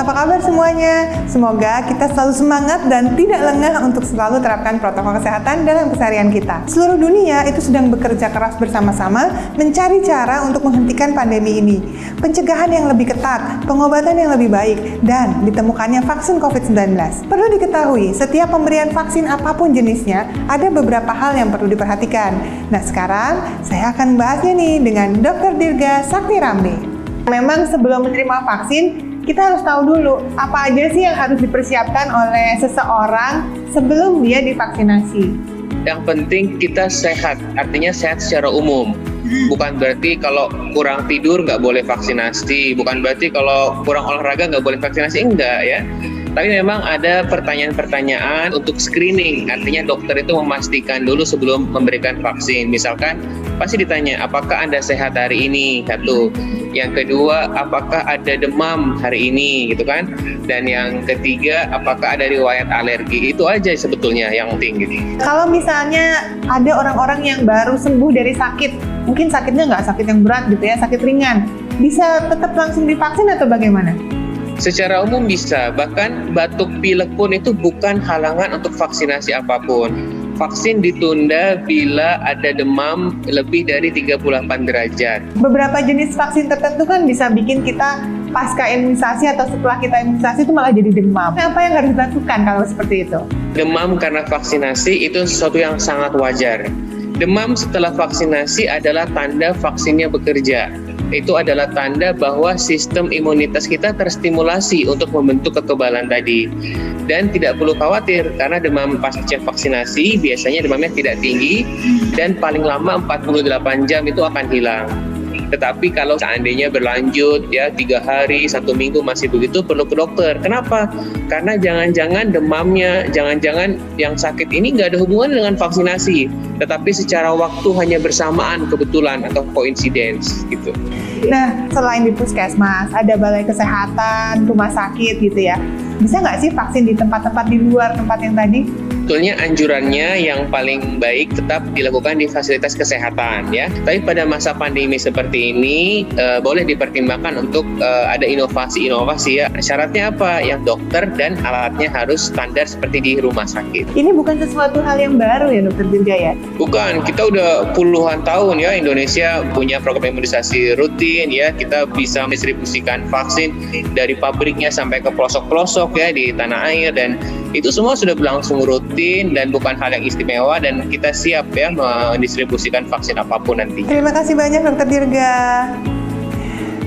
apa kabar semuanya? Semoga kita selalu semangat dan tidak lengah untuk selalu terapkan protokol kesehatan dalam keseharian kita. Seluruh dunia itu sedang bekerja keras bersama-sama mencari cara untuk menghentikan pandemi ini. Pencegahan yang lebih ketat, pengobatan yang lebih baik, dan ditemukannya vaksin COVID-19. Perlu diketahui, setiap pemberian vaksin apapun jenisnya, ada beberapa hal yang perlu diperhatikan. Nah, sekarang saya akan membahasnya nih dengan Dr. Dirga Sakti Rambe. Memang sebelum menerima vaksin, kita harus tahu dulu apa aja sih yang harus dipersiapkan oleh seseorang sebelum dia divaksinasi. Yang penting kita sehat, artinya sehat secara umum. Bukan berarti kalau kurang tidur nggak boleh vaksinasi, bukan berarti kalau kurang olahraga nggak boleh vaksinasi, enggak ya. Tapi memang ada pertanyaan-pertanyaan untuk screening, artinya dokter itu memastikan dulu sebelum memberikan vaksin. Misalkan pasti ditanya, apakah Anda sehat hari ini? Satu. Yang kedua, apakah ada demam hari ini? Gitu kan? Dan yang ketiga, apakah ada riwayat alergi? Itu aja sebetulnya yang penting gitu. Kalau misalnya ada orang-orang yang baru sembuh dari sakit, mungkin sakitnya nggak sakit yang berat gitu ya, sakit ringan, bisa tetap langsung divaksin atau bagaimana? Secara umum bisa, bahkan batuk pilek pun itu bukan halangan untuk vaksinasi apapun. Vaksin ditunda bila ada demam lebih dari 38 derajat. Beberapa jenis vaksin tertentu kan bisa bikin kita pasca imunisasi atau setelah kita imunisasi itu malah jadi demam. Apa yang harus dilakukan kalau seperti itu? Demam karena vaksinasi itu sesuatu yang sangat wajar. Demam setelah vaksinasi adalah tanda vaksinnya bekerja. Itu adalah tanda bahwa sistem imunitas kita terstimulasi untuk membentuk kekebalan tadi. Dan tidak perlu khawatir karena demam pasca vaksinasi biasanya demamnya tidak tinggi dan paling lama 48 jam itu akan hilang. Tetapi kalau seandainya berlanjut ya 3 hari, 1 minggu masih begitu, perlu ke dokter. Kenapa? Karena jangan-jangan demamnya, jangan-jangan yang sakit ini nggak ada hubungan dengan vaksinasi, tetapi secara waktu hanya bersamaan kebetulan atau koinsidens gitu. Nah, selain di puskesmas, ada balai kesehatan, rumah sakit gitu ya. Bisa nggak sih vaksin di tempat-tempat di luar tempat yang tadi? Sebetulnya anjurannya yang paling baik tetap dilakukan di fasilitas kesehatan ya. Tapi pada masa pandemi seperti ini boleh dipertimbangkan untuk ada inovasi-inovasi ya. Syaratnya apa? Yang dokter dan alatnya harus standar seperti di rumah sakit. Ini bukan sesuatu hal yang baru ya Dr. Dirga ya? Bukan, kita udah puluhan tahun ya Indonesia punya program imunisasi rutin ya. Kita bisa mendistribusikan vaksin dari pabriknya sampai ke pelosok-pelosok ya di tanah air, dan itu semua sudah berlangsung rutin dan bukan hal yang istimewa, dan kita siap ya mendistribusikan vaksin apapun nanti. Terima kasih banyak Dr. Dirga.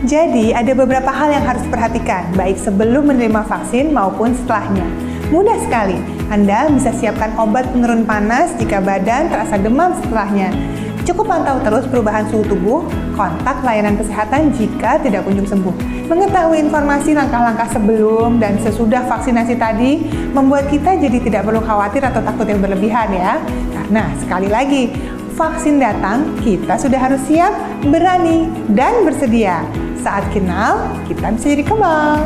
Jadi ada beberapa hal yang harus diperhatikan baik sebelum menerima vaksin maupun setelahnya. Mudah sekali, Anda bisa siapkan obat penurun panas jika badan terasa demam setelahnya. Cukup pantau terus perubahan suhu tubuh, kontak layanan kesehatan jika tidak kunjung sembuh. Mengetahui informasi langkah-langkah sebelum dan sesudah vaksinasi tadi membuat kita jadi tidak perlu khawatir atau takut yang berlebihan ya. Karena sekali lagi, vaksin datang, kita sudah harus siap, berani, dan bersedia. Saat final, kita bisa jadi kebal.